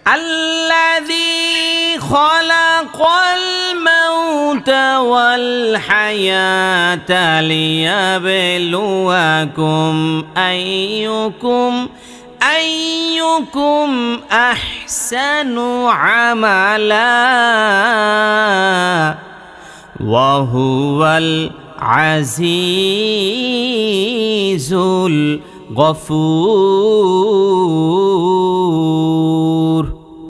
الذي خلق الموت والحياة ليبلوكم أيكم أحسن عملا وهو العزيز الغفور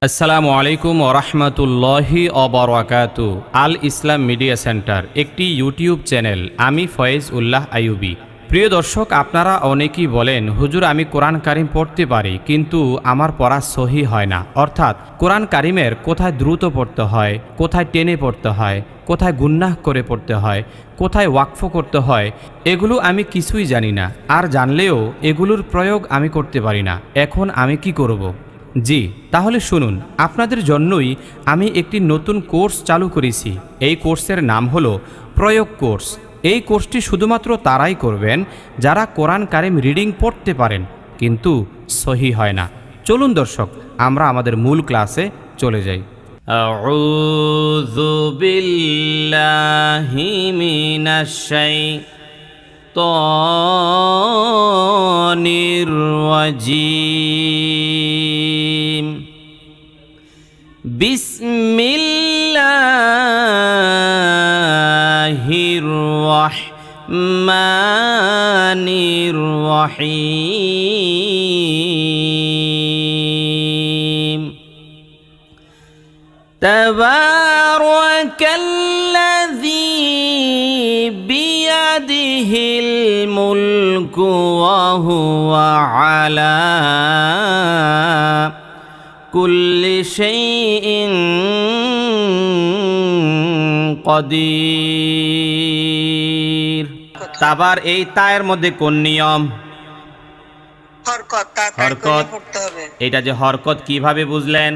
আসসালামু আলাইকুম ওয়া রাহমাতুল্লাহি ওয়া বারাকাতুহু। আল ইসলাম মিডিয়া সেন্টার একটি ইউটিউব চ্যানেল। আমি ফয়েজ উল্লাহ আইয়ুবী। প্রিয় দর্শক, আপনারা অনেকেই বলেন, হুজুর আমি কোরআন কারিম পড়তে পারি কিন্তু আমার পড়া সহি হয় না। অর্থাৎ কোরআন কারিমের কোথায় দ্রুত পড়তে হয়, কোথায় টেনে পড়তে হয়, কোথায় গুন্নাহ করে পড়তে হয়, কোথায় ওয়াকফ করতে হয়, এগুলো আমি কিছুই জানি না। আর জানলেও এগুলোর প্রয়োগ আমি করতে পারি না। এখন আমি কি করব? জি, তাহলে শুনুন, আপনাদের জন্যই আমি একটি নতুন কোর্স চালু করেছি। এই কোর্সের নাম হলো প্রয়োগ কোর্স। এই কোর্সটি শুধুমাত্র তারাই করবেন যারা কোরআন কারিম রিডিং পড়তে পারেন কিন্তু সহি হয় না। চলুন দর্শক, আমরা আমাদের মূল ক্লাসে চলে যাই। আউযু বিল্লাহি মিনাশ শাইতানির রাজীম। বিসমিল্লাহির রহমানির রহিম। তাবারাকাল্লাযী বিয়াদিহিল মুলকু ওয়া হুয়া আলা কুল্লি শাইইন কদির। তাবার এই তায়ের মধ্যে কোন নিয়ম? হরকত। এটা যে হরকত কিভাবে বুঝলেন?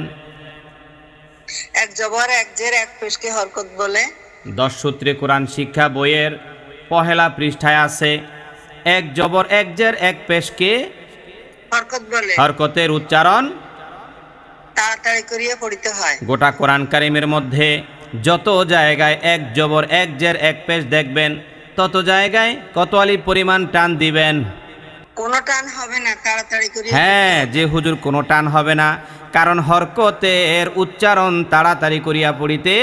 এক জবর এক জের এক পেশকে হরকত বলে। 10 সূত্রে কোরআন শিক্ষা বইয়ের পহেলা পৃষ্ঠায় আছে, এক জবর এক জের এক পেশকে হরকত বলে। হরকতের উচ্চারণ তাড়াতাড়ি করিয়া পড়িতে হয়। গোটা কোরআন কারিমের মধ্যে যত জায়গায় এক জবর এক জের এক পেশ দেখবেন, তত জায়গায় কত আলিফ পরিমাণ টান দিবেন? কোনো টান হবে না, তাড়াতাড়ি করিয়া। হ্যাঁ, যে হুজুর কোনো টান হবে না, কারণ হরকতের উচ্চারণ তাড়াতাড়ি করিয়া পড়িতে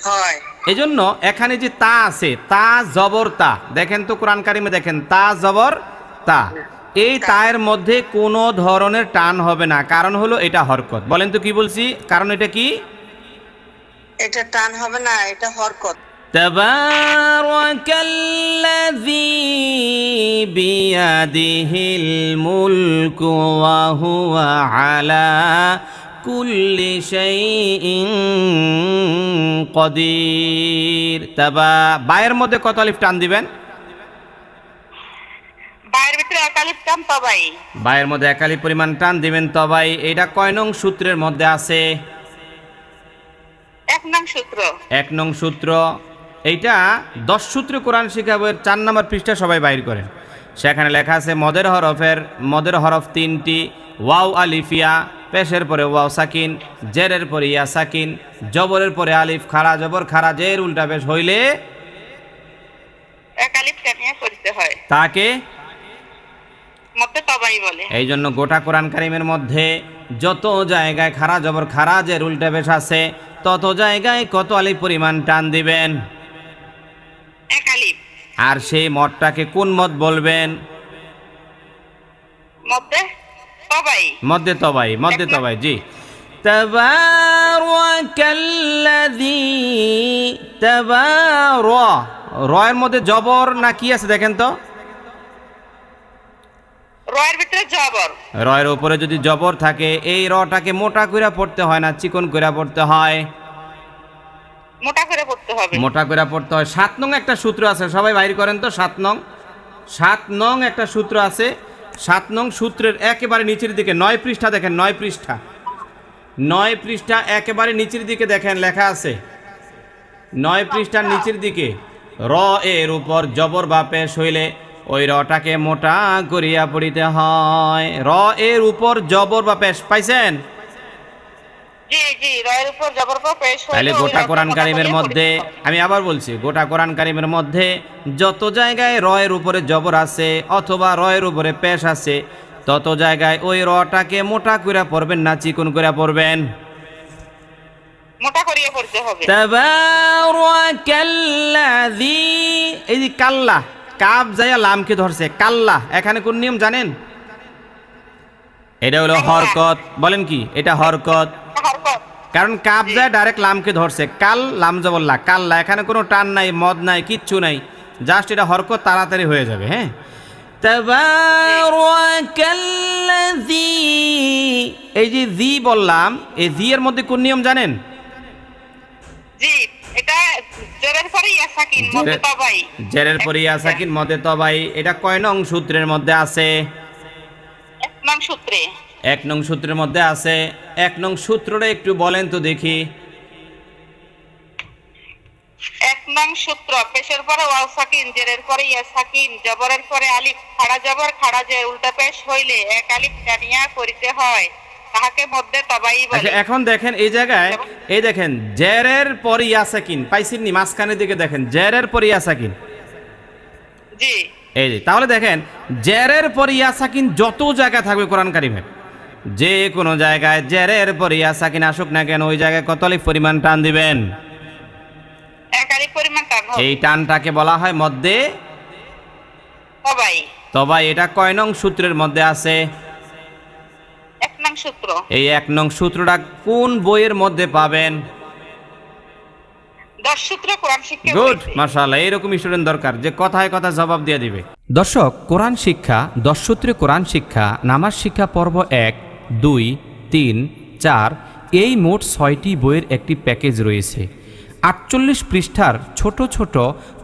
হয়। এজন্য এখানে যে তা আছে, তা জবর তা, দেখেন তো কোরআন কারিমে দেখেন, তা জবর তা, এই তায়ের মধ্যে কোনো ধরনের টান হবে না। কারণ হলো এটা হরকত। বলেন তো কি বলছি? কারণ এটা কি? এটা টান হবে না, এটা হরকত। তাবারাকাল্লাযী বিয়াদিহিল মুলকু ওয়া হুয়া আলা কুল্লি শাইইন কদির। বায়ের মধ্যে কত আলিফ টান দিবেন? বায়ের ভিতরে এক আলিফ টান তবাই। বায়ের মধ্যে এক আলিফ পরিমাণ টান দিবেন তবাই। এটা কয় নং সূত্রের মধ্যে আছে? 1 নং সূত্র। 1 নং সূত্র। এইটা 10 সূত্রে কোরআন শিক্ষা বইয়ের 4 নম্বর পৃষ্ঠা সবাই বাইর করেন। সেখানে লেখা আছে মদের হরফ 3টি, ওয়াও আলিফিয়া, পেশের পরে ওয়াও সাকিন, জেরের পরে ইয়া সাকিন, জবরের পরে আলিফ খাড়া জবর খাড়া, জের উল্টা পেশ হইলে এক আলিফ টানিয়া পড়তে হয়, তাকে মধ্যে তবাই বলে। এই জন্য গোটা কোরআন কারিমের মধ্যে যত জায়গায় খাড়া জবর খাড়া জের উল্টা পেশ আছে, তত জায়গায় কত আলিফ পরিমাণ টান দিবেন? এক আলিফ। আর সেই মদটাকে কোন মদ বলবেন? মধ্যে তবাই। মধ্যে তবাই। জি। তাবারাকাল্লাযী, রয়ের মধ্যে জবর না কি আছে দেখেন তো? রয়ের ভিতরে জবর। রয়ের উপরে যদি জবর থাকে, এই রটাকে মোটা কইরা পড়তে হয় না চিকন কইরা পড়তে হয়? মোটা করে পড়তে হবে। মোটা কইরা পড়তে হয়। 7 নং একটা সূত্র আছে, সবাই বাইর করেন তো। 7 নং একটা সূত্র আছে। 7 নং সূত্রের একেবারে নিচের দিকে 9 পৃষ্ঠা দেখেন, 9 পৃষ্ঠা 9 পৃষ্ঠা একেবারে নিচের দিকে দেখেন লেখা আছে। 9 পৃষ্ঠার নিচের দিকে র এর উপর জবর বা পেশ হইলে ওই রটাকে মোটা করিয়া পড়িতে হয়। র এর উপর জবর বা পেশ পাইছেন? জি জি, রয়ের উপর জবর পর পেশ হইলে তাহলে ওই গোটা রটা কোরআন মোটা কারিমের করিয়া মধ্যে, পড়িতে হবে। আমি আবার বলছি, গোটা কোরআন কারিমের মধ্যে যত জায়গায় রয়ের উপরে জবর আছে অথবা রয়ের উপরে পেশ আছে তত জায়গায় ওই রটাকে মোটা করিয়া পড়বেন না চিকন করিয়া পড়বেন? মোটা করিয়া পড়তে হবে। তাবারাকাল্লাযী, এই যে কাল্লা, কাব যাইয়া লামকে ধরছে কাল্লা, এখানে কোন নিয়ম জানেন? এটা হলো হরকত। বলেন কি এটা হরকত? হরকত। কারণ কাব যায় ডাইরেক্ট লামকে ধরছে, কাল লাম জবল্লা কাল্লা, এখানে কোনো টান নাই মদ নাই কিচ্ছু নাই, জাস্ট এটা হরকত, তাড়াতাড়ি হয়ে যাবে। হ্যাঁ, তাবারাকাল্লাযী, এই যে জি বললাম, এই জি এর মধ্যে কোন নিয়ম জানেন? জি, এটা জেরের পরে ইয়া সাকিন মধ্যে তবাই। জেরের পরে ইয়া সাকিন মধ্যে তবাই, এটা কয় নং সূত্রের মধ্যে আছে? 1 নং সূত্রে। 1 নং সূত্রের মধ্যে আছে। 1 নং সূত্রটা একটু বলেন তো দেখি। 1 নং সূত্র, পেশের পরে ওয়াও সাকিন, জেরের পরে ইয়া সাকিন, জবরের পরে আলিফ, খাড়া জবর খাড়া জের উল্টা পেশ হইলে এক আলিফ টানিয়া করিতে হয়, তাহাকে মধ্যে তবাই বলে। আচ্ছা, এখন দেখেন এই জায়গায়, এই দেখেন জেরের পরে ইয়া সাকিন পাইছেননি, মাঝখানের দিকে দেখেন জেরের পরে ইয়া সাকিন। জি, এই যে তাহলে দেখেন জেরের পরে ইয়া সাকিন যত জায়গায় থাকবে কোরআন কারিমের, যে কোনো জায়গায় জেরের পরে ইয়া সাকিন আসুক না কেন, ওই জায়গায় কত আলিফ পরিমাণ টান দিবেন? এক আলিফ পরিমাণ টান হবে। এই টানটাকে বলা হয় মধ্যে তবাই। তবাই। এটা কয় নং সূত্রের মধ্যে আছে? 1 নং সূত্র। এই 1 নং সূত্রটা কোন বইয়ের মধ্যে পাবেন? 10 সূত্র কোরআন শিক্ষা গুড, বইতে। মাশাআল্লাহ, এরকম স্টুডেন্ট দরকার যে কথায় কথা জবাব দিয়ে দিবে। দর্শক, কোরআন শিক্ষা 10 সূত্রে কোরআন শিক্ষা, নামাজ শিক্ষা পর্ব 1, 2, 3, 4, এই মোট 6টি বইয়ের একটি প্যাকেজ রয়েছে। 48 পৃষ্ঠার ছোট ছোট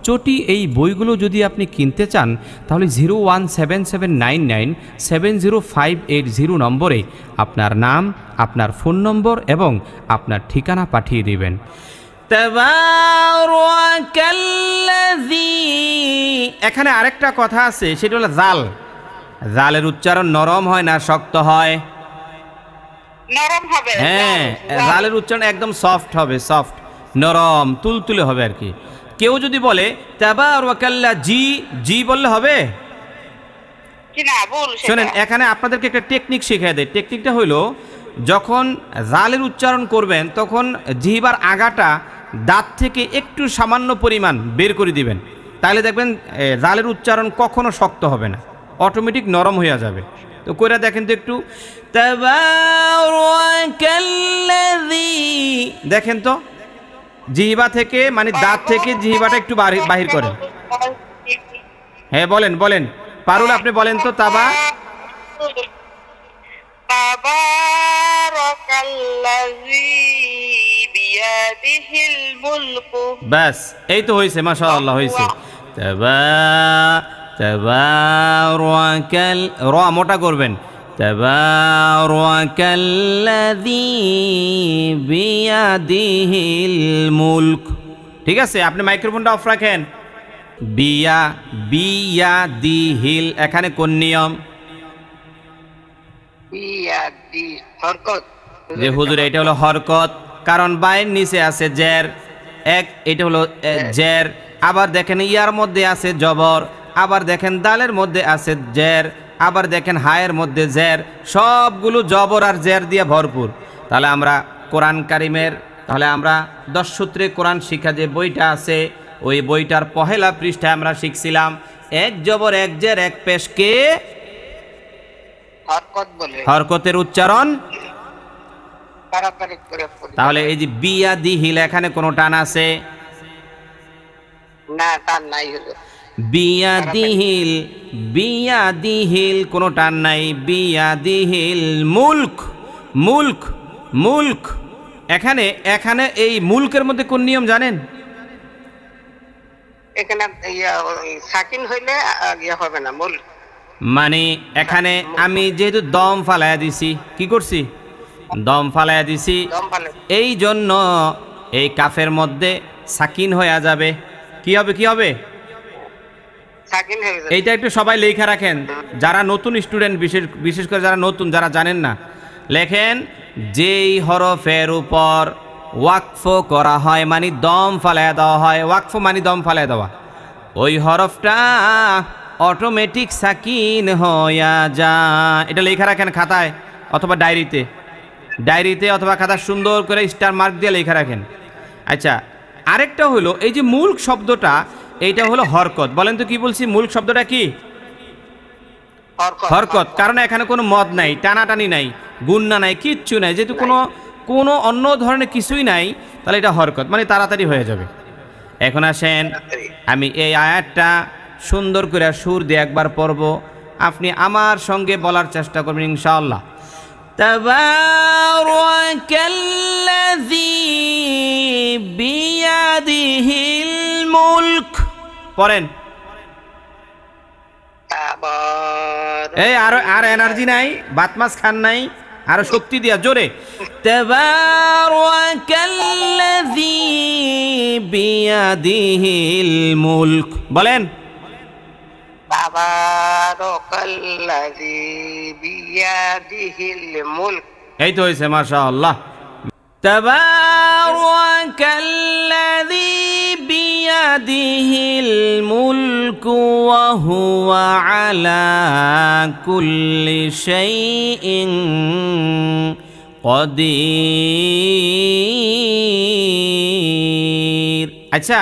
চটি এই বইগুলো যদি আপনি কিনতে চান তাহলে 017799700580 নম্বরে আপনার নাম, আপনার ফোন নম্বর এবং আপনার ঠিকানা পাঠিয়ে দিবেন। তাবারাকাল্লাযী, এখানে আরেকটা কথা আছে, সেটা হলো জাল। জালের উচ্চারণ নরম হয় না শক্ত হয়? নরম হবে। হ্যাঁ, জালের উচ্চারণ একদম সফট হবে, সফট, নরম, তুলতুলে হবে আর কি। কেউ যদি বলে তাবারাকাল্লাযী, জি বললে হবে? কি না, ভুল সেটা। শোনেন, এখানে আপনাদেরকে একটা টেকনিক শিখিয়ে দেয়। টেকনিকটা হইলো, যখন জালের উচ্চারণ করবেন তখন জিহ্বার আগাটা দাঁত থেকে একটু সামান্য পরিমাণ বের করে দিবেন, তাহলে দেখবেন জালের উচ্চারণ কখনো শক্ত হবে না, অটোমেটিক নরম হয়ে যাবে। তো কইরা দেখেন তো একটু, তাবারাকাল্লাযী, দেখেন তো জিহ্বা থেকে, মানে দাঁত থেকে জিহ্বাটা একটু বাহির করেন। হ্যাঁ বলেন বলেন, পারুল আপনি বলেন তো। তাবারাকাল্লাযী বিয়াদিহিল মুলকু। ব্যাস, এই তো হয়েছে, মাশাআল্লাহ হয়েছে। তাবারাকাল, র মোটা করবেন, তাবারাকাল্লাযী বিয়াদিহিল মুলক। ঠিক আছে, আপনি মাইক্রোফোনটা অফ রাখেন। বিয়াদিহিল, এখানে কোন নিয়ম? বিয়াদি হরকত। যে হুজুর এটা হলো হরকত, কারণ বাইয়ের নিচে আছে জের, এটা হলো জের। আবার দেখেন ইয়ার মধ্যে আছে জবর, আবার দেখেন দালের মধ্যে আছে জের, আবার দেখেন হায়ের মধ্যে জের, সবগুলো জবর আর জের দিয়ে ভরপুর। তাহলে আমরা কোরআন কারিমের, তাহলে আমরা 10 সূত্রে কোরআন শিক্ষা যে বইটা আছে, ওই বইটার পহেলা পৃষ্ঠায় আমরা শিখছিলাম এক জবর এক জের এক পেশকে হরকত বলে। হরকতের উচ্চারণ তাড়াতাড়ি করে পড়ি। তাহলে এই যে বিয়াদিহিল, এখানে কোনো টান আছে? না, টান নাই হলো। বিয়াদিহিল, বিয়াদিহিল কোনো টান নাই। বিয়াদিহিল মুলক, মুলক, মুলক, এখানে এখানে এই মুলকের মধ্যে কোন নিয়ম জানেন? এখানে সাকিন হইলে ইয়া হবে না, মূল। মানে এখানে আমি যেহেতু দম ফালাইয়া দিছি, কি করছি? দম ফালাইয়া দিছি, দম ফালে। এই জন্য এই কাফের মধ্যে সাকিন হয়ে যাবে। কি হবে? কি হবে? সাকিন হয়ে যায়। এইটা একটু সবাই লেখা রাখেন, যারা নতুন স্টুডেন্ট, বিশেষ করে যারা নতুন, যারা জানেন না, লেখেন যেই হরফের উপর ওয়াকফ করা হয় মানে দম ফালায় দেওয়া হয়, ওয়াকফ মানে দম ফালায় দেওয়া, ওই হরফটা অটোমেটিক সাকিন হইয়া যায়। এটা লেখা রাখেন খাতায় অথবা ডায়েরিতে অথবা খাতা সুন্দর করে স্টার মার্ক দিয়ে লেখা রাখেন। আচ্ছা, আরেকটা হলো এই যে মুলক শব্দটা, এইটা হলো হরকত। বলেন তো কি বলছি, মুলক শব্দটা কি? হরকত। কারণ এখানে কোনো মদ নাই, টানাটানি নাই, গুন্না নাই, কিচ্ছু নাই, যেহেতু কোনো অন্য ধরনের কিছুই নাই, তাহলে এটা হরকত মানে তাড়াতাড়ি হয়ে যাবে। এখন আসেন, আমি এই আয়াতটা সুন্দর করে সুর দিয়ে একবার পড়ব, আপনি আমার সঙ্গে বলার চেষ্টা করবেন ইনশাআল্লাহ। তাবারাকাল্লাযী বিয়াদিহিল মুলক। পড়েন। এই আর এনার্জি নাই, বাতমাস খান নাই, আরো শক্তি দিয়া জোরে। তাবারাকাল্লাযী বিয়াদিহিল মুলক। বলেন। তাবারাকাল্লাযী বিয়াদিহিল মুলক। এই তো হয়েছে, মাশাআল্লাহ। তাবারাকাল্লাযী বিয়াদিহিল মুলক ওয়া হুয়া আলা কুল্লি শাইইন কদির। আচ্ছা,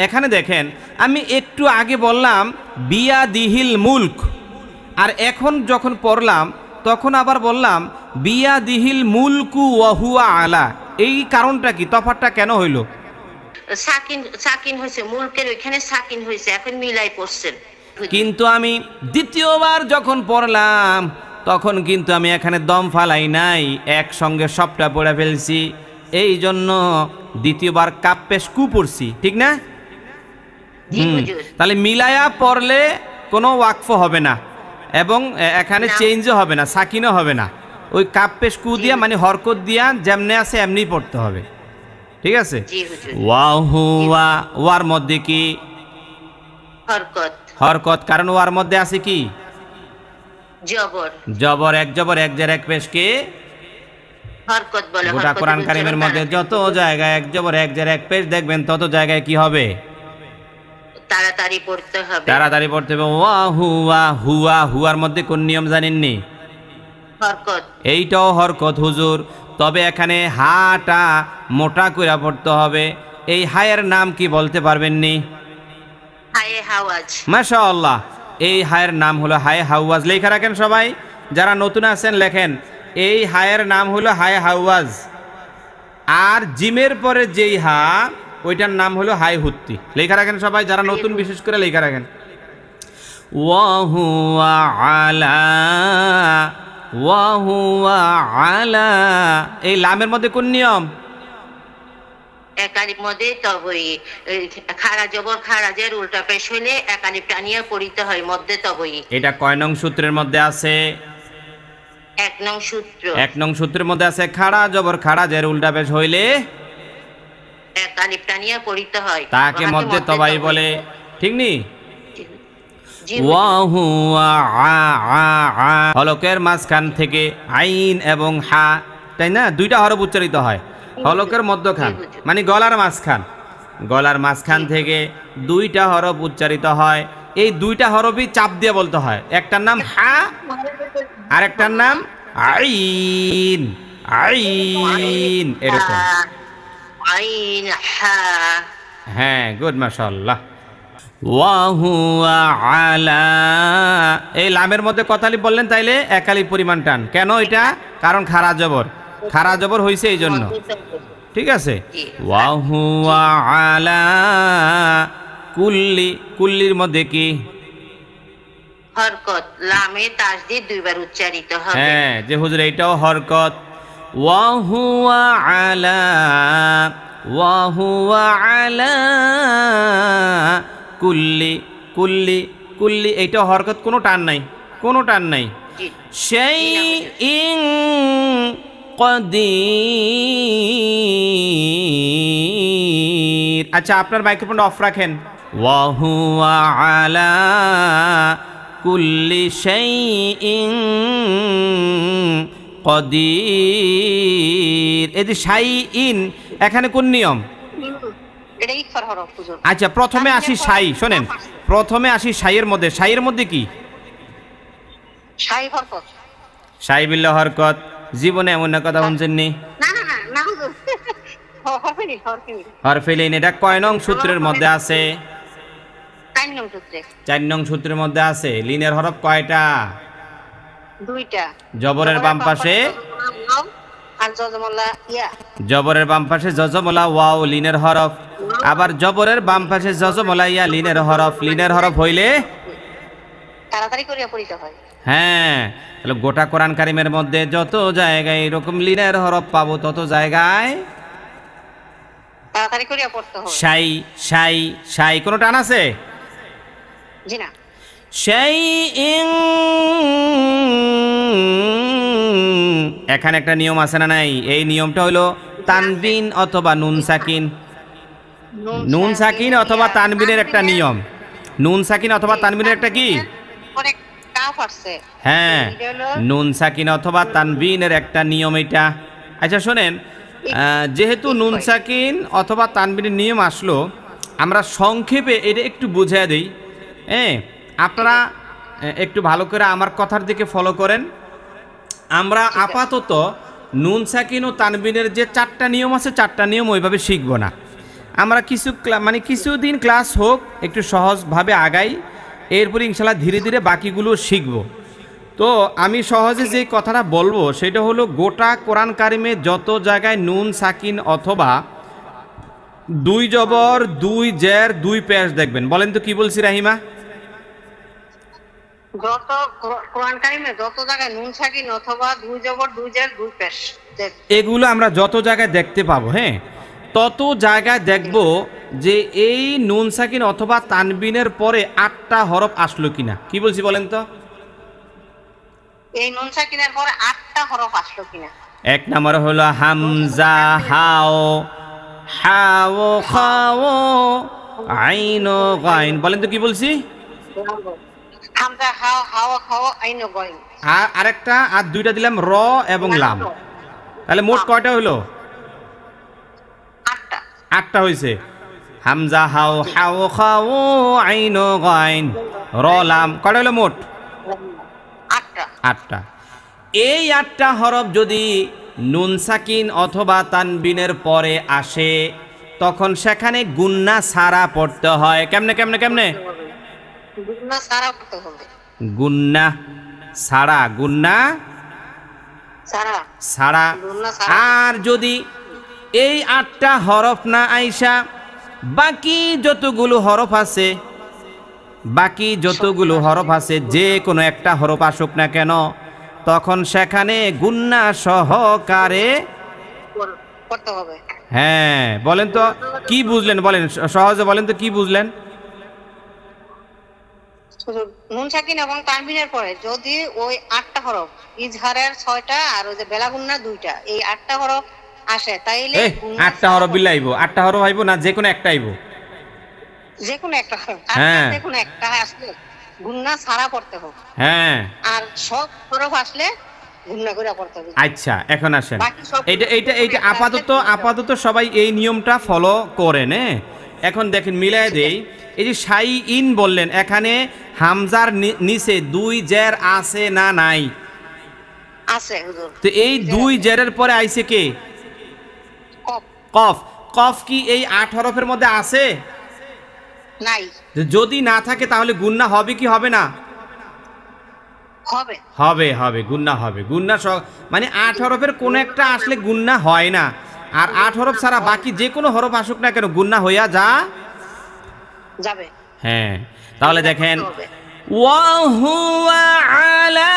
এখানে দেখেন, আমি একটু আগে বললাম বিয়াদিহিল মুলক, আর এখন যখন পড়লাম তখন আবার বললাম বিয়াদিহিল মুলকু ওয়া হুয়া আলা। এই কারণটা কি, তফাৎটা কেন হইল? সাকিন হয়েছে, মুলকের ওইখানে সাকিন হয়েছে, এখন মিলাই পড়ছেন। কিন্তু আমি দ্বিতীয়বার যখন পড়লাম তখন কিন্তু আমি এখানে দম ফালাই নাই, একসঙ্গে সবটা পড়ে ফেলছি, এই জন্য দ্বিতীয়বার কাপ্পেশ কু পড়ছি, ঠিক না? তাহলে মিলায়া পড়লে কোনো ওয়াকফ হবে না এবং এখানে চেঞ্জও হবে না, সাকিনও হবে না। ওই কাপ্পেশ কু দিয়া মানে হরকত দিয়া যেমনে আছে এমনি পড়তে হবে, ঠিক আছে? ওয়ার মধ্যে কি হরকত, কারণ ওয়ার মধ্যে আছে কি জবর। এক জবর এক জের এক পেশ কে হরকত বলে। গোটা কোরআন কারীমের মধ্যে যত জায়গায় এক জবর এক জের এক পেশ দেখবেন তত জায়গায় কি হবে, তাড়াতাড়ি পড়তে হবে। হুয়ার মধ্যে কোন নিয়ম জানেননি? হরকত। এইটাও হরকত হুজুর, তবে এখানে হাটা মোটা করে পড়তে হবে। এই হায়ের নাম কি বলতে পারবেননি? হায়ে হাওয়াজ। মাশাআল্লাহ, এই হায়ের নাম হলো হায়ে হাওয়াজ। লেখা রাখেন সবাই, যারা নতুন আছেন লেখেন, এই হায়ের নাম হলো হায়ে হাওয়াজ। আর জিমের পরে যেই হা, ওইটার নাম হলো হাই হুত্তি। লেখা রাখেন সবাই, যারা নতুন বিশেষ করে লেখা রাখেন। ওয়াহুয়া আলা, এই লামের মধ্যে কোন নিয়ম? একালিপ মধ্যে তবই, খাড়া জবর খাড়া জের উল্টা পেশ হইলে একালিপ টানিয়া পড়িতে হয়, মধ্যে তবই। এটা কয় নং সূত্রের মধ্যে আছে? 1 নং সূত্র। 1 নং সূত্রের মধ্যে আছে খাড়া জবর খাড়া জের উল্টা পেশ হইলে একালিপ টানিয়া পড়িতে হয়, তাকে মধ্যে তবাই বলে, ঠিক নি? হলকের মাঝখান থেকে আইন এবং হা, তাই না, দুইটা হরফ উচ্চারিত হয়। হলকের মধ্যখান মানে গলার মাঝখান থেকে দুইটা হরফ উচ্চারিত হয়। এই দুইটা হরফই চাপ দিয়ে বলতে হয়। একটার নাম হা আর একটার নাম আইন। এরকম। আইন হা। হ্যাঁ, গুড, মাশাআল্লাহ। ওয়াহুয়া আলা, এই লামের মধ্যে কথালি বললেন তাইলে একালি পরিমাণ টান কেন? এটা কারণ খাড়া জবর হয়েছে এই জন্য, ঠিক আছে? ওয়াহুয়া আলা কুল্লির মধ্যে কি হরকত, লামে তাসদীদ দুইবার উচ্চারিত হবে। হ্যাঁ, যে হুজুর এইটাও হরকত। ওয়াহুয়া আলা কুল্লি, এইটাও হরকত, কোনো টান নাই। শাইইন কদির। আচ্ছা, আপনার মাইক্রোফোনটা অফ রাখেন, ওয়া হুয়া আলা কুল্লি শাইইন কদির। এই যে শাইইন, এখানে কোন নিয়ম? এটা ইকফার হরফ হুজুর। আচ্ছা, প্রথমে আসি শাই। শোনেন, প্রথমে আসি শাইয়ের মধ্যে। শাইয়ের মধ্যে কি? শাই হরকত। শাই বিল্লাহ হরকত। জীবনে এমন না কথা শুনছেননি? না না না না হুজুর, হরফেনি হরফেনি। হরফে লিন, এটা কয় নং সূত্রের মধ্যে আছে? 4 নং সূত্রে। 4 নং সূত্রের মধ্যে আছে। লিনের হরফ কয়টা? 2টা। জবরের বাম পাশে আর জজমলা ইয়া। জবরের বাম পাশে জজমলা ওয়াও লিনের হরফ, আবার জবরের বাম পাশে জজমলা ইয়া লিনের হরফ। লিনের হরফ হইলে তাড়াতাড়ি করিয়া পড়িতে হয়। হ্যাঁ, তাহলে গোটা কোরআন কারিমের মধ্যে যত জায়গায় এরকম লিনের হরফ পাবো তত জায়গায় তাড়াতাড়ি করিয়া পড়তে হবে। শাই শাই শাই। কোনো টান আছে? জি না। শাইইন, এখানে একটা নিয়ম আছে না নাই? এই নিয়মটা হলো তানবিন অথবা নুন সাকিন। নুন সাকিন অথবা তানবিনের একটা নিয়ম। নুন সাকিন অথবা তানবিনের একটা কি? অনেক কাফ আছে। হ্যাঁ, নুন সাকিন অথবা তানবিনের একটা নিয়ম এটা। আচ্ছা শোনেন, যেহেতু নুন সাকিন অথবা তানবিনের নিয়ম আসলো, আমরা সংক্ষেপে এটা একটু বুঝিয়ে দিই। হ্যাঁ, আপনারা একটু ভালো করে আমার কথার দিকে ফলো করেন। আমরা আপাতত নুন সাকিন ও তানবিনের যে 4টা নিয়ম আছে, 4টা নিয়ম ওইভাবে শিখব না। আমরা কিছুদিন ক্লাস হোক, একটু সহজভাবে আগাই, এরপরে ইনশাল্লাহ ধীরে ধীরে বাকিগুলো শিখব। তো আমি সহজে যে কথাটা বলবো সেটা হলো, গোটা কোরআন কারিমে যত জায়গায় নুন সাকিন অথবা 2 জবর 2 জের 2 পেশ দেখবেন। বলেন তো কি বলছি রাহিমা? যত কোরআন কারিমে যত জায়গায় নুন সাকিন অথবা 2 জবর 2 জের 2 পেশ, এগুলো আমরা যত জায়গায় দেখতে পাবো, হ্যাঁ, তত জায়গায় দেখব যে এই নুন সাকিন অথবা তানবিনের পরে 8টা হরফ আসলো কিনা। কি বলছি বলেন তো? এই নুন সাকিনের পরে 8টা হরফ আসলো কিনা। 1 নম্বর হলো হামজা হাও, হাও খাও, আইন গাইন। বলেন তো কি বলছি? হামজা হাও, হাওয়া খাও, আইন গাইন। আর আরেকটা, আর 2টা দিলাম র এবং লাম। তাহলে মোট কয়টা হলো? 8টা। 8টা হয়েছে। হামজা হাও, হাও খাও, আইন গাইন, র লাম। কয়টা হলো মোট? 8টা। 8টা। এই 8টা হরফ যদি নুন সাকিন অথবা তানবিনের পরে আসে, তখন সেখানে গুন্না সারা পড়তে হয়। কেমনে কেমনে কেমনে? গুন্না সারা পড়তে হবে। গুন্না সারা, গুন্না সারা সারা। আর যদি এই 8টা হরফ না আইসা বাকি যতগুলো হরফ আছে, যে কোনো একটা হরফ আসুক না কেন, তখন সেখানে গুন্না সহকারে পড়তে হবে। হ্যাঁ, বলেন তো কি বুঝলেন? বলেন সহজে বলেন তো কি বুঝলেন? নুন সাকিন এবং তানবিনের পরে যদি ওই 8টা হরফ, ইজহারের 6টা আর ওই যে বেলাগুন্না 2টা, এই 8টা হরফ আসে, তাইলে 8টা হরফ বিলাইবো? 8টা হরফ আইবো না যে কোনো একটা আইবো? যে কোনো একটা হরফ, হ্যাঁ, যে কোনো একটা আসলে গুন্না সারা পড়তে হবে। হ্যাঁ, আর সব হরফ আসলে গুন্না করে পড়তে হবে। আচ্ছা, এখন আসেন, এইটা আপাতত সবাই এই নিয়মটা ফলো করেন। এখন দেখেন মিলাই দেই। এই যে শাই ইন বললেন, এখানে হামজার নিচে 2 জের আছে না নাই? আছে হুজুর। তো এই 2 জেরের পরে আইছে কে? কফ। কফ। কফ কি এই 8 হরফের মধ্যে আছে? নাই। যদি না থাকে তাহলে গুন্না হবে কি হবে না? হবে হবে হবে, গুন্না হবে। গুন্না মানে 8 হরফের কোন একটা আসলে গুন্না হয় না। আর 8 হরফ ছাড়া বাকি যে কোনো হরফ আসুক না কেন গুন্না হইয়া যাবে। হ্যাঁ, তাহলে দেখেন, ওয়া হুয়া আলা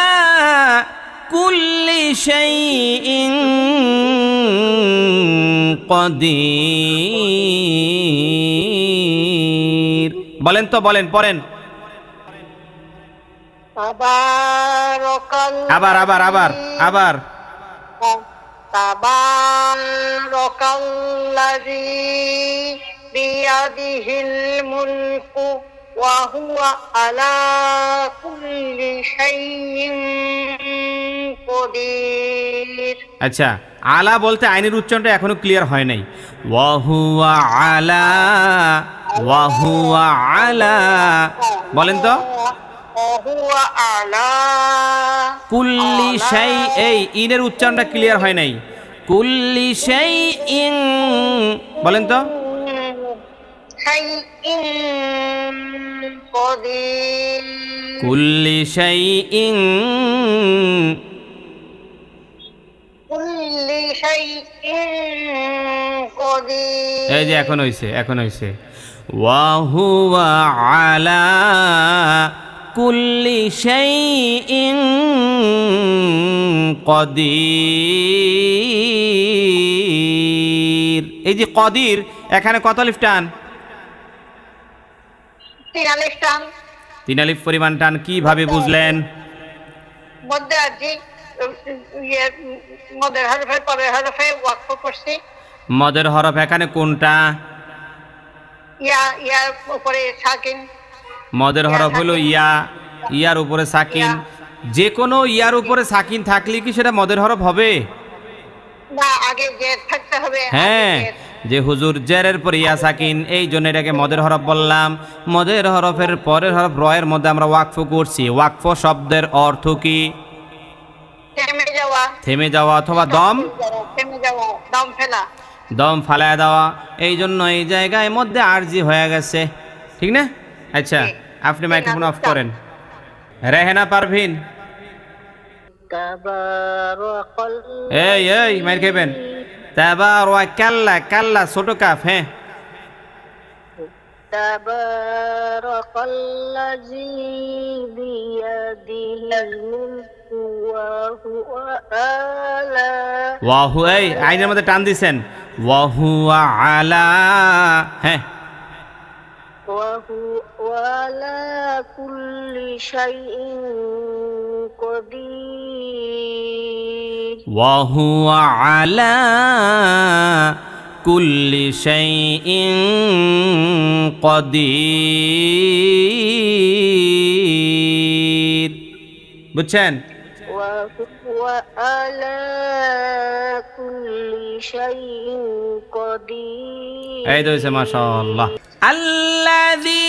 কুল্লি শাইইন কদির। বলেন তো, বলেন, পড়েন। আবার তাবারাকাল্লাযী বিয়াদিহিল মুলকু ওয়া হুয়া আলা কুল্লি শাইইন কদির। আচ্ছা, আলা বলতে আইনের উচ্চারণটা এখনো ক্লিয়ার হয় নাই। ওয়া হুয়া আলা, ওয়া হুয়া আলা বলেন তো। ওয়া হুয়া আলা কুল্লি শাই, এই ইনের উচ্চারণটা ক্লিয়ার হয় নাই। কুল্লি শাইইন বলেন তো। শাইইন কদির। কুল্লি শাইইন, কুল্লি শাইইন কদির। এই যে এখন হইছে, এখন হইছে। ওয়া হুয়া আলা কুল্লি শাইইন কদির। এই যে কদির, এখানে কত আলিফ টান? 3 আলিফ টান। 3 আলিফ পরিমাণ টান। কিভাবে বুঝলেন? মধ্যে আজি মদের হরফে পরের হরফে ওয়াকফ করছি। মদের হরফ এখানে কোনটা? ইয়া, ইয়ার উপরে সাকিন। মদের হরফ হলো ইয়া, ইয়ার উপরে সাকিন। যে কোনো ইয়ার উপরে সাকিন থাকলে কি সেটা মদের হরফ হবে? না, আগে জের থাকতে হবে। হ্যাঁ, যে হুজুর জেরের পরে ইয়া সাকিন, এই জন্য এটাকে মদের হরফ বললাম। মদের হরফের পরের হরফ রয়ের মধ্যে আমরা ওয়াকফ করছি। ওয়াকফ শব্দের অর্থ কি? থেমে যাওয়া। থেমে যাওয়া অথবা দম, থেমে যাওয়া, দম ফেলা। দম ফালায় দেওয়া। এই জন্য এই জায়গায় মধ্যে আরজি হয়ে গেছে, ঠিক না? আচ্ছা, আপনি মাইক্রোফোন অফ করেন। রেহেনা পারভিন, এই এই মাইর খাইবেন। তাবারাকাল্লাহ, কাল্লা ছোট কাফ। হ্যাঁ, তাবারাকাল্লাযী বিয়াদিহিল মুলকু ওয়া হুয়া আলা। ওয়াহু, এই আইনের মধ্যে টান দিছেন। ওয়াহু আলা, হ্যাঁ, ওয়া হুয়া আলা কুল্লি শাইইন কদির। ওয়াহু আলা কুল্লি শাইইন কদির। বুঝছেন? ওয়া হুয়া আলা কুল্লি শাইইন কদির। এই তো হয়েছে, মাশাআল্লাহ। আল্লাযী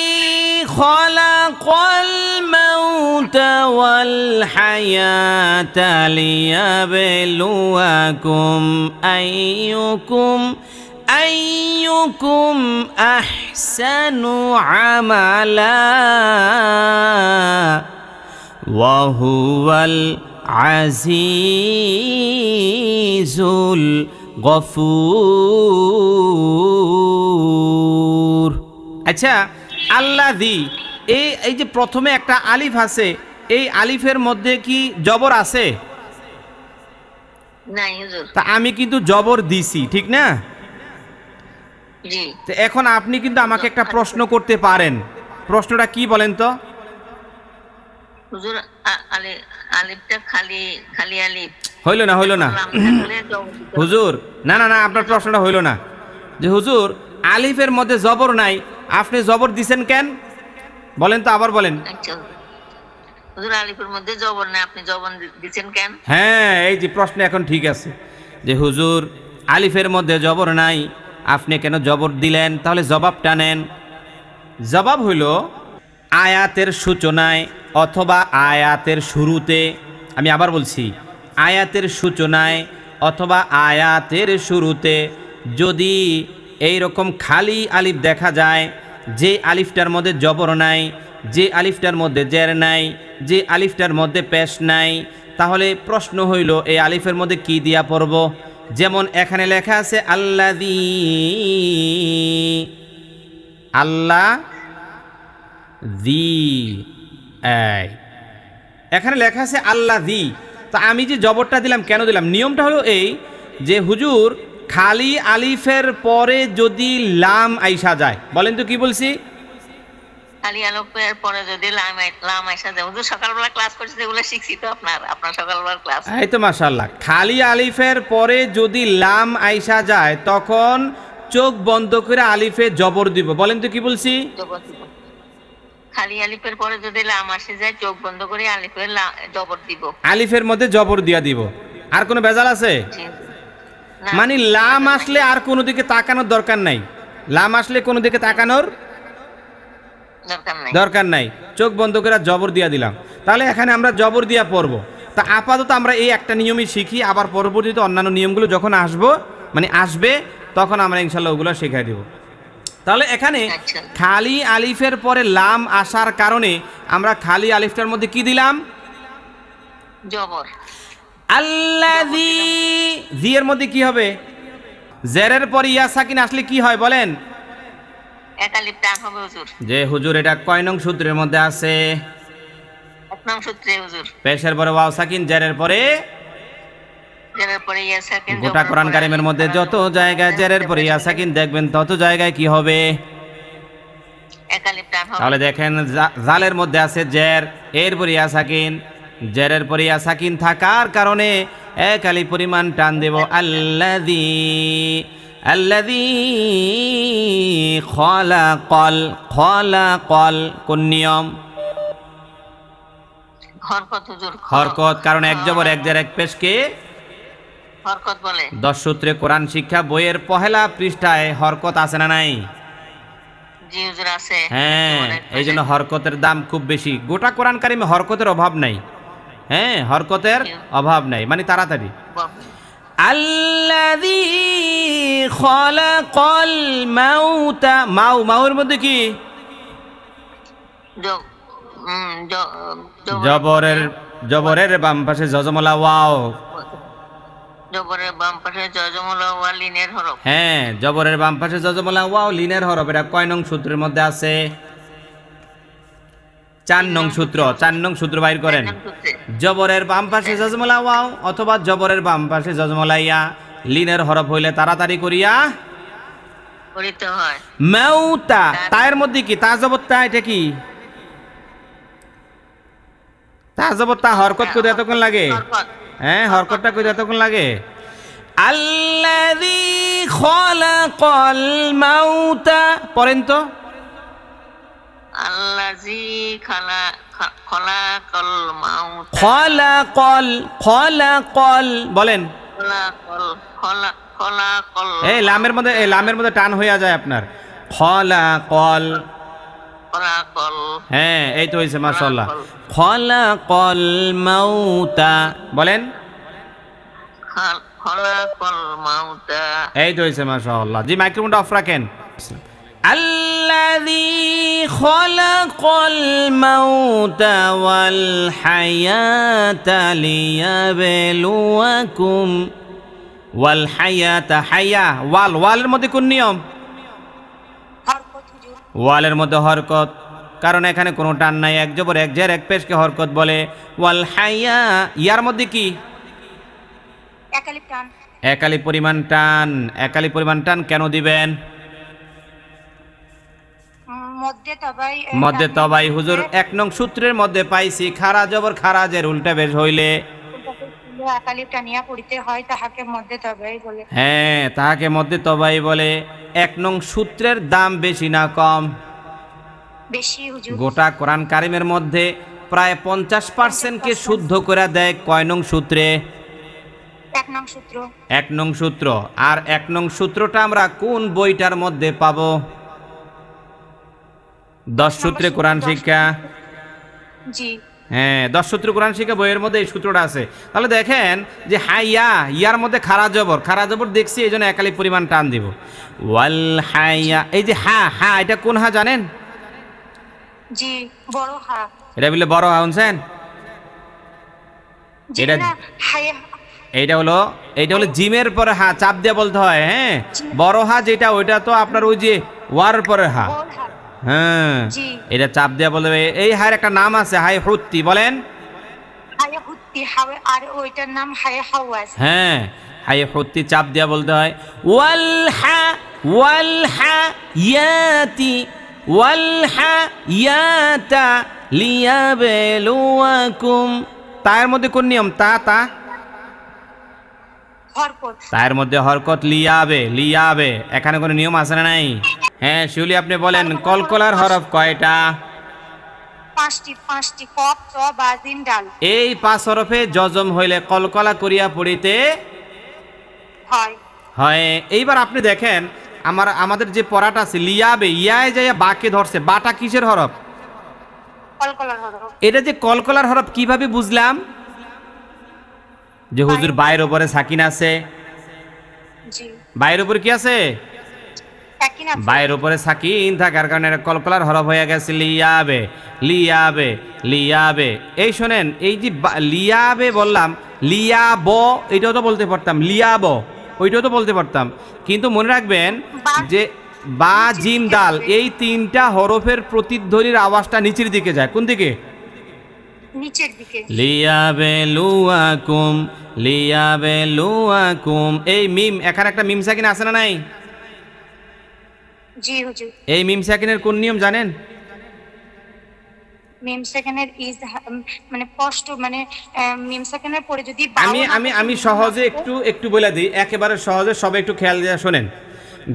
খালাকাল মাউতা ওয়াল হায়াতা লিয়াবলুয়াকুম আইয়ুকুম আহসানু আমালা ওয়া হুয়াল আজিজুল গফুর। আচ্ছা, আল্লাযী, এই যে প্রথমে একটা আলিফ আছে, এই আলিফের মধ্যে কি জবর আছে? নাই হুজুর। তা আমি কিন্তু জবর দিছি, ঠিক না? জি। তো এখন আপনি কিন্তু আমাকে একটা প্রশ্ন করতে পারেন। প্রশ্নটা কি বলেন তো? হুজুর, আলিফটা খালি খালি আলিফ হইল না, হইল না হুজুর। না না না, আপনার প্রশ্নটা হইল না। যে হুজুর আলিফের মধ্যে জবর নাই, আপনি জবর দিছেন কেন বলেন তো, আবার বলেন। হুজুর, আলিফের মধ্যে জবর নাই, আপনি জবর দিছেন কেন? হ্যাঁ, এই যে প্রশ্ন এখন ঠিক আছে। যে হুজুর আলিফের মধ্যে জবর নাই, আপনি কেন জবর দিলেন? তাহলে জবাবটা নেন। জবাব হইল আয়াতের সূচনায় অথবা আয়াতের শুরুতে, আমি আবার বলছি, আয়াতের সূচনায় অথবা আয়াতের শুরুতে যদি এই রকম খালি আলিফ দেখা যায়, যে আলিফটার মধ্যে জবর নাই, যে আলিফটার মধ্যে জের নাই, যে আলিফটার মধ্যে পেশ নাই, তাহলে প্রশ্ন হইল এই আলিফের মধ্যে কি দিয়া পড়ব? যেমন এখানে লেখা আছে আল্লাযী, আল্লাহ দি, এখানে লেখা আছে আল্লাযী। তা আমি যে জবরটা দিলাম কেন দিলাম? নিয়মটা হলো এই যে হুজুর খালি আলিফের পরে যদি লাম আইসা যায়, বলেন তো কি বলছি? খালি আলিফের পরে যদি লাম আইসা যায়। হুজুর সকালবেলা ক্লাস করছি, এগুলো শিখছি তো আপনার সকালবেলার ক্লাস। এই তো মাশাআল্লাহ। খালি আলিফের পরে যদি লাম আইসা যায় তখন চোখ বন্ধ করে আলিফে জবর দিব। বলেন তো কি বলছি? জবর দিব। খালি আলিফের পরে যদি লাম আসে যায় চোখ বন্ধ করে আলিফের জবর দিব। আলিফের মধ্যে জবর দিয়া দিব। আর কোনো ভেজাল আছে? মানে লাম আসলে আর কোনো দিকে তাকানোর দরকার নাই। লাম আসলে কোনো দিকে তাকানোর দরকার নাই। চোখ বন্ধ করে জবর দিয়া দিলাম। তাহলে এখানে আমরা জবর দিয়া পড়ব। তা আপাতত আমরা এই একটা নিয়মই শিখি, আবার পরবর্তীতে অন্যান্য নিয়মগুলো যখন আসবে তখন আমরা ইনশাল্লাহ ওগুলো শিখাই দেব। তাহলে এখানে খালি আলিফের পরে লাম আসার কারণে আমরা খালি আলিফটার মধ্যে কি দিলাম? জবর। আল্লাযী, জি এর মধ্যে কি হবে? জেরের পরে ইয়া সাকিন আসলে কি হয় বলেন? এক আলিফ টান হবে হুজুর। যে হুজুর এটা কয় নং সূত্রের মধ্যে আছে? 1 নং সূত্রে হুজুর। পেশের পরে ওয়াও সাকিন, জেরের পরে ইয়া সাকিন। গোটা কোরআন কারীমের মধ্যে যত জায়গায় জেরের পরে ইয়া সাকিন দেখবেন তত জায়গায় কি হবে? এক আলিফ টান হবে। তাহলে দেখেন জালের মধ্যে আছে জের, এর পরে ইয়া সাকিন, জেরের পরে ইয়া সাকিন থাকার কারণে এক আলিফ পরিমাণ টান দেব। আল্লাযী, আল্লাযী খলাকাল, কোন নিয়ম? হরকত হুজুর। হরকত, কারণ এক জবর এক জের এক পেশকে হরকত বলে। 10 সূত্রে কোরআন শিক্ষা বইয়ের পহেলা পৃষ্ঠায় হরকত আছে না নাই? জি হুজুর আছে। হ্যাঁ, এই জন্য হরকতের দাম খুব বেশি। গোটা কোরআন কারিমে হরকতের অভাব নাই। হ্যাঁ, হরকতের অভাব নাই, মানে তাড়াতাড়ি। আল্লাযী খলাকাল মাউতা, মাউর মধ্যে কি? জবরের বাম পাশে জজমলা ওয়াও। জবরের বাম পাশে জজমলা ওয়া লিনের হরফ। হ্যাঁ, জবরের বাম পাশে জজমলা ওয়াও লিনের হরফ। এটা কয় নং সূত্রের মধ্যে আছে? 4 নং সূত্র। 4 নং সূত্র বাইর করেন। জবরের বাম পাশে জজমলা ওয়াও অথবা জবরের বাম পাশে জজমলা ইয়া লিনের হরফ হইলে তাড়াতাড়ি করিয়া পড়িতে হয়। মাউতা, তায়ের মধ্যে কি? তা জবর তা, এটা কি? তা জবর তা, হরকত কইতে এতক্ষণ লাগে? হ্যাঁ, হরকতটা কইতে এতক্ষণ লাগে। আল্লাযী খলাকাল মাউতা, পড়েন তো। আল্লাযী খলাকাল মাউতা। খলাকাল বলেন। খলাকাল। এই লামের মধ্যে টান হইয়া যায় আপনার। খলাকাল। হ্যাঁ, এই তো হইছে, মাশাআল্লাহ। খলাকাল মাউতা বলেন। খলাকাল মাউতা। এই তো হইছে, মাশাআল্লাহ। জি, মাইক্রোফোনটা অফ রাখেন। আল্লাযী খলাকাল মাউতা ওয়াল হায়াতা লিয়াবলুয়াকুম। ওয়াল হায়াতা, হায়া ওয়ালের মধ্যে কোন নিয়ম? ওয়ালের মধ্যে হরকত, কারণ এখানে কোনো টান নাই। এক জবর এক জের এক পেশকে হরকত বলে। ওয়াল হায়া, ইয়ার মধ্যে কি? এক আলিফ টান। এক আলিফ পরিমাণ টান। এক আলিফ পরিমাণ টান কেন দিবেন? মধ্যে তবাই হুজুর 1 নং সূত্রের মধ্যে পাইছি। খারা জবর খারাজের উল্টা বেশ হইলে এক আলিফ টানিয়া পড়িতে হয়, তাহাকে মধ্যে তবাই বলে। হ্যাঁ, তাহাকে মধ্যে তবাই বলে। 1 নং সূত্রের দাম বেশি না কম? বেশি হুজুর। গোটা কোরআন কারিমের মধ্যে প্রায় 50% কে শুদ্ধ করে দেয় কয় নং সূত্রে? 1 নং সূত্র। 1 নং সূত্র। আর 1 নং সূত্রটা আমরা কোন বইটার মধ্যে পাবো? 10 সূত্রে কোরআন শিক্ষা। জি হ্যাঁ, 10 সূত্রে কোরআন শিক্ষা বইয়ের মধ্যে এই সূত্রটা আছে। তাহলে দেখেন যে হাইয়া, ইয়ার মধ্যে খারা জবর দেখছি, এই জন্য এক আলিফ পরিমাণ টান দিব। ওয়াল হাইয়া, এই যে হা এটা কোন হা জানেন? জি, বড় হা। এটা বলে বড় হা, শুনছেন? এইটা হলো জিমের পরে হা, চাপ দিয়ে বলতে হয়। হ্যাঁ, বড় হা যেটা, ওইটা তো আপনার ওই যে ওয়ার পরে হা। হ্যাঁ, এটা চাপ দিয়ে বলবে। এই হায়ের একটা নাম আছে, হায় হুত্তি, বলেন। আর ওইটার নাম হায় হাওয়াজ। হ্যাঁ, হায় হুত্তি চাপ দিয়ে বলতে হয়। ওয়াল হা ইয়াতা লিয়াবলুয়াকুম। তার মধ্যে কোন নিয়ম? তা হরকত। তার মধ্যে হরকত লিয়াবে, লিয়াবে এখানে কোনো নিয়ম আছে না নাই? হ্যাঁ শিউলি আপনি বলেন কলকলার হরফ কয়টা? 5টি কফ চ বা জিম ডাল। এই 5 হরফে যজম হইলে কলকলা করিয়া পড়িতে হয়। হয়। এইবার আপনি দেখেন আমাদের যে পড়াটা আছে লিয়াবে, ইয়ায় যাইয়া বাকে ধরছে, বাটা কিসের হরফ? কলকলার হরফ। এটা যে কলকলার হরফ কিভাবে বুঝলাম? যে হুজুর বাইরের উপরে সাকিন আছে, জি বাইরের উপরে কি আছে? সাকিন আছে। বাইরের উপরে সাকিন থাকার কারণে এটা কলকলার হরফ হয়ে গেছে লিয়াবে, লিয়াবে, লিয়াবে। এই শোনেন, এই যে লিয়াবে বললাম, লিয়াব এটাও তো বলতে পারতাম, লিয়াব ওইটাও তো বলতে পারতাম, কিন্তু মনে রাখবেন যে বা জিম দাল এই 3টা হরফের প্রতিধ্বনির আওয়াজটা নিচের দিকে যায়। কোন দিকে? নিচের দিকে। লিয়াবে লুয়াকুম, লিয়াবে লুয়াকুম। এই মিম, এখানে একটা মিম সাকিন আছে না নাই? জি হুজুর। এই মিম সাকিনের কোন নিয়ম জানেন? মিম সেকেন্ডের ইজ মানে স্পষ্ট মানে মিম সেকেন্ডের পরে যদি আমি সহজে একটু বলে দিই, একেবারে সহজে, সবাই একটু খেয়াল দিয়ে শোনেন।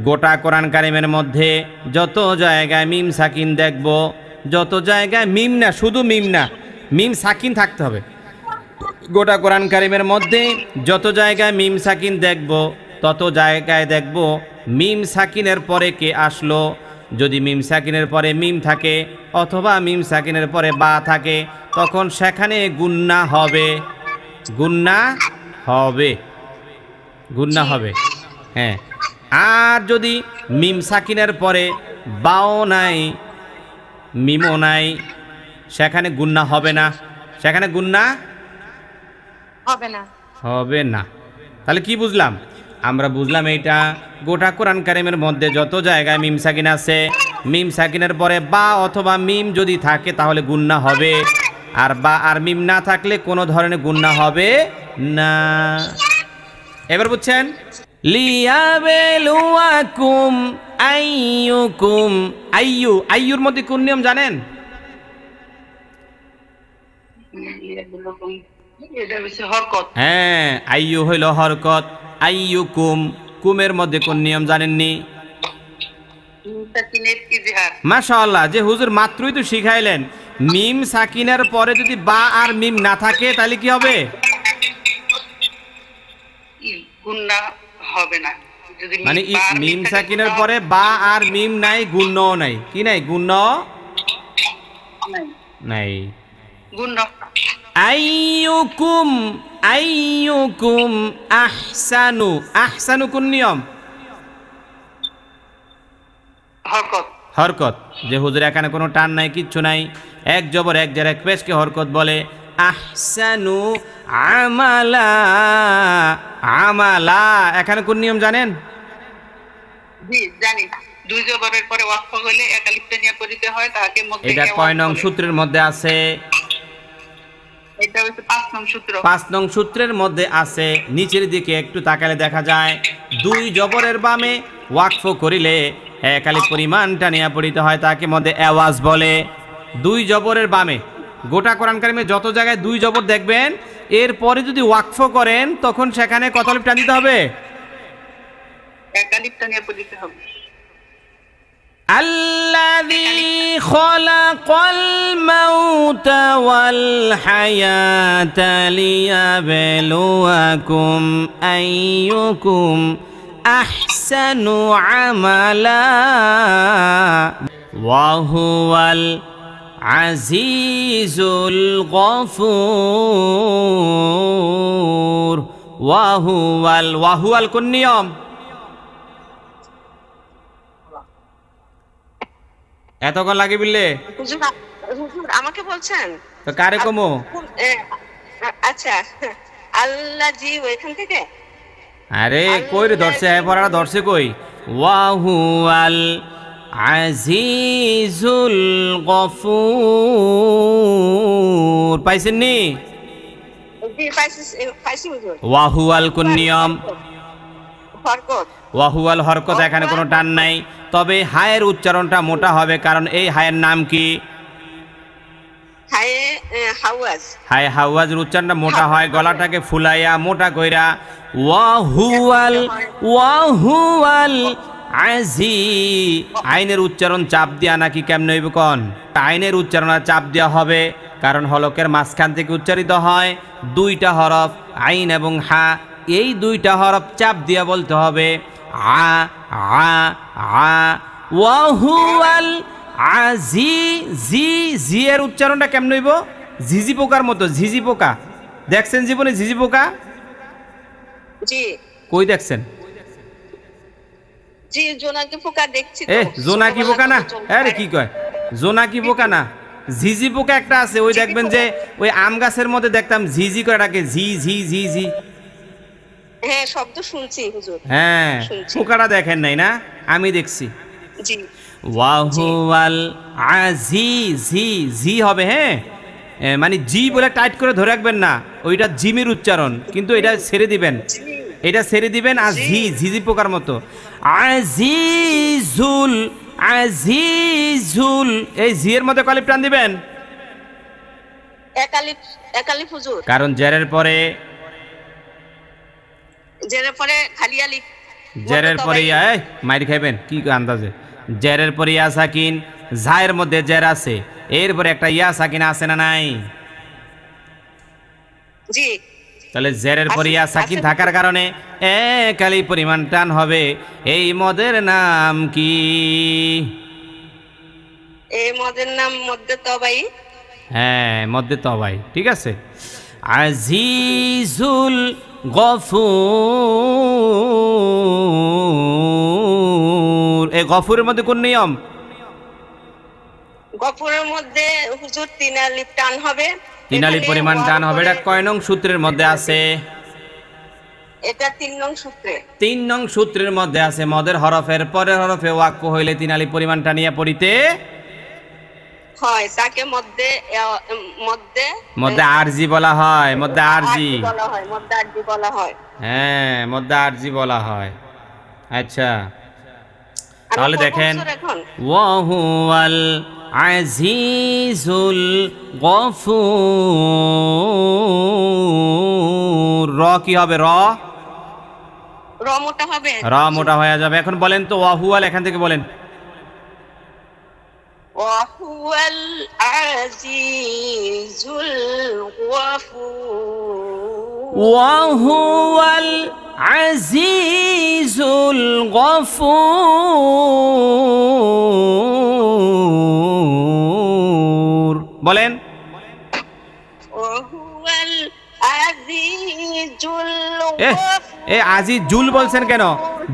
গোটা কোরআন কারিমের মধ্যে যত জায়গায় মিম সাকিন দেখব, যত জায়গায় মিম না, শুধু মিম না, মিম সাকিন থাকতে হবে। গোটা কোরআন কারিমের মধ্যে যত জায়গায় মিম সাকিন দেখব, তত জায়গায় দেখব মিম সাকিনের পরে কে আসলো। যদি মিম সাকিনের পরে মিম থাকে অথবা মিম সাকিনের পরে বা থাকে, তখন সেখানে গুন্না হবে, গুন্না হবে, গুন্না হবে। হ্যাঁ, আর যদি মিম সাকিনের পরে বাও নাই, মিমও নাই, সেখানে গুন্না হবে না, সেখানে গুন্না হবে না, হবে না। তাহলে কি বুঝলাম আমরা? বুঝলাম এইটা গোটা কোরআন কারিমের মধ্যে যত জায়গায় মিম সাকিন আছে, মিম সাকিনের পরে বা অথবা মিম যদি থাকে তাহলে গুন্না হবে, আর বা আর মিম না থাকলে কোনো ধরনের গুন্না হবে না। এবার বুঝছেন? লিয়াবেলুয়াকুম আইয়ুকুম, আইয়ু, আইয়ুর মধ্যে কোন নিয়ম জানেন? হ্যাঁ, আইয়ু হইল হরকত, আইয়ুকুম, কুমের মধ্যে কোন নিয়ম জানেননি? মাশাআল্লাহ, যে হুজুর মাত্রই তো শিখাইলেন। মিম সাকিনের পরে যদি বা আর মিম না থাকে তাহলে কি হবে? গুন্না হবে না। মানে মিম সাকিনের পরে বা আর মিম নাই, গুণ্যও নাই। কি নাই? গুণ্য নাই। গুন্না আইয়ুকুম, আইয়ুকুম আহসানু, আহসানু কোন নিয়ম? হরকত, হরকত। যে হুজুর এখানে কোনো টান নাই, কিচ্ছু নাই, এক জবর এক জের এক পেশকে হরকত বলে। আহসানু আমালা, আমালা এখানে কোন নিয়ম জানেন? জি জানি। দুই জবরের পরে ওয়াকফ হলে এক আলিফটা নিয়ে পড়িতে হয়, তাকে মধ্যে এটা কয় নং সূত্রের মধ্যে আছে? এটা হচ্ছে 5 নং সূত্র। 5 নং সূত্রের মধ্যে আছে। নিচের দিকে একটু তাকালে দেখা যায় দুই জবরের বামে ওয়াকফ করিলে এক আলিফ পরিমাণটা নিয়ে পড়িতে হয়, তাকে মধ্যে আওয়াজ বলে। দুই জবরের বামে, গোটা কোরআন কারিমে যত জায়গায় দুই জবর দেখবেন, এরপরে যদি ওয়াকফ করেন তখন সেখানে কত আলিফ টান দিতে হবে? এক আলিফটা নিয়ে পড়িতে হবে। আল্লাযী খালাকাল মাউতা ওয়াল হায়াতা লিয়াবলুয়াকুম আইয়ুকুম আহসানু আমালা ওয়া হুয়াল আজিজুল গফুর। ওয়া হুয়াল কোন নিয়ম? এতক্ষণ লাগে বিললে? হুজুর আমাকে বলছেন তো কারে কমো? আচ্ছা, আল্লাহ জি ওইখান থেকে। আরে কই রে ধরছে, পড়াটা ধরছে কই? ওয়াহুয়াল আজিজুল গফুর, পাইছেন নি? জি পাইছি হুজুর। ওয়াহুয়াল কোন নিয়ম? হরকত। ওয়াহুয়াল হরকত, এখানে কোনো টান নাই, তবে হায়ের উচ্চারণটা মোটা হবে, কারণ এই হায়ের নাম কি? হায়ে হাওয়াজ। হায় হাওয়াজের উচ্চারণটা মোটা হয়, গলাটাকে ফুলাইয়া মোটা কইরা ওয়াহুয়াল আজি। আইনের উচ্চারণ চাপ দিয়া নাকি কেমনে হইব কোন? আইনের উচ্চারণ চাপ দেওয়া হবে, কারণ হলকের মাঝখান থেকে উচ্চারিত হয় দুইটা হরফ আইন এবং হা। এই দুইটা হরফ চাপ দিয়া বলতে হবে আ আ আ। ওয়াহুয়াল আজি। জি জি এর উচ্চারণটা কেমন হইব? ঝিঝি পোকার মতো। ঝিঝি পোকা দেখছেন জীবনে? ঝিঝি পোকা জি কই দেখছেন? জি জোনাকি পোকা দেখছি। জোনাকি পোকা না, আরে কি কয়, জোনাকি পোকা না, ঝিঝি পোকা একটা আছে। ওই দেখবেন যে ওই আম গাছের মধ্যে দেখতাম ঝিঝি করে ডাকে, ঝি ঝি ঝি ঝি। হ্যাঁ শব্দ শুনছি হুজুর। হ্যাঁ পোকাটা দেখেন নাই না? আমি দেখছি। জি ওয়াহুয়াল আজি। জি জি হবে, হ্যাঁ মানে জি বলে টাইট করে ধরে রাখবেন না, ওইটা জিমের উচ্চারণ, কিন্তু এটা ছেড়ে দিবেন, এটা ছেড়ে দিবেন। আর ঝি ঝিঝি পোকার মতো। আজিজুল আজিজুল, এই জি এর মধ্যে কলিপ টান দিবেন, একালিফ হুজুর। কারণ জেরের পরে খালি আলিফ, জেরের পরে মাইর খাইবেন কি আন্দাজে। জেরের পরে ইয়া সাকিন, ঝায়ের মধ্যে জের আছে, এরপরে একটা ইয়া সাকিন আছে না নাই? জি তাহলে জেরের পরে ইয়া সাকিন থাকার কারণে একালি পরিমাণ টান হবে। এই মদের নাম কি? এই মদের নাম মধ্যে তবাই। হ্যাঁ মধ্যে তবাই, ঠিক আছে। আজিজুল গফুর, এই গফুরের মধ্যে কোন নিয়ম? গফুরের মধ্যে হুজুর 3 আলিফ টান হবে। 3 আলিফ পরিমাণ টান হবে। এটা কয় নং সূত্রের মধ্যে আছে? এটা 3 নং সূত্রে। 3 নং সূত্রের মধ্যে আছে। মদের হরফের পরের হরফে ওয়াকফ হইলে 3 আলিফ পরিমাণ টানিয়া পড়িতে হয়, তাকে মধ্যে মধ্যে আরজি বলা হয়। মধ্যে আরজি বলা হয়, মধ্যে আরজি বলা হয়। হ্যাঁ মধ্যে আরজি বলা হয়। আচ্ছা তাহলে দেখেন ওয়াহুয়াল আজিজুল গফুর। র কি হবে? র মোটা হবে, র মোটা হয়ে যাবে। এখন বলেন তো ওয়াহুয়াল, এখান থেকে বলেন। ওয়াহুয়াল আজিজুল গফুর। ওয়াহুয়াল আজিজুল গফুর। বলেন ওয়াহুয়াল আজিজুল এ আজিজ জুল বলছেন কেন?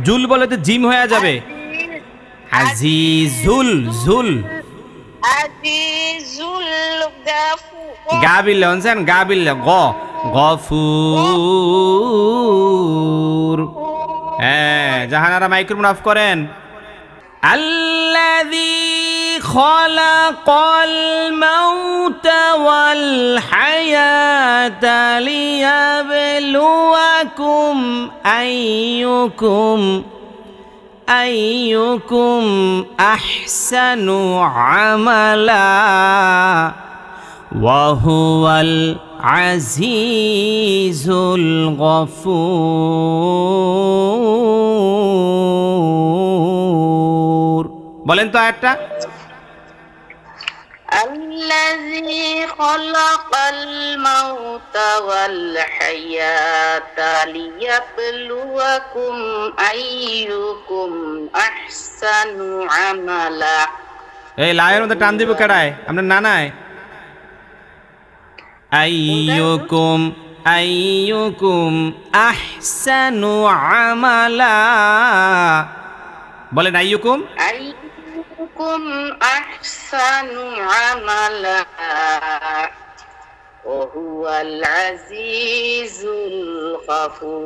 জুল বলে তো জিম হয়ে যাবে। আজিজুল জুল আজিজুল গফুর। গাবিল বলছেন, গাবিল গ গফুর। হ্যাঁ জাহানারা মাইক্রোফোন অফ করেন। আল্লাযী খালাকাল মাউতা ওয়াল হায়াতা লিয়াবলুয়াকুম আইয়ুকুম আহসানু আমালা ওয়া হুয়াল আজিজুল গফুর। বলেন তো আয়াতটা। الذي خلق الموت والحياة ليبلوكم أيكم أحسن عملا। এই লায়ের মধ্যে টান দিব কেডায়? আপনার নানায়। আইয়ুকুম আহসানু আমালা। বলেন আইয়ুকুম আহসানু আমালা ওয়া হুয়াল আজিজুল গফুর।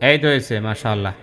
এই তো হয়েছে, মাশাআল্লাহ।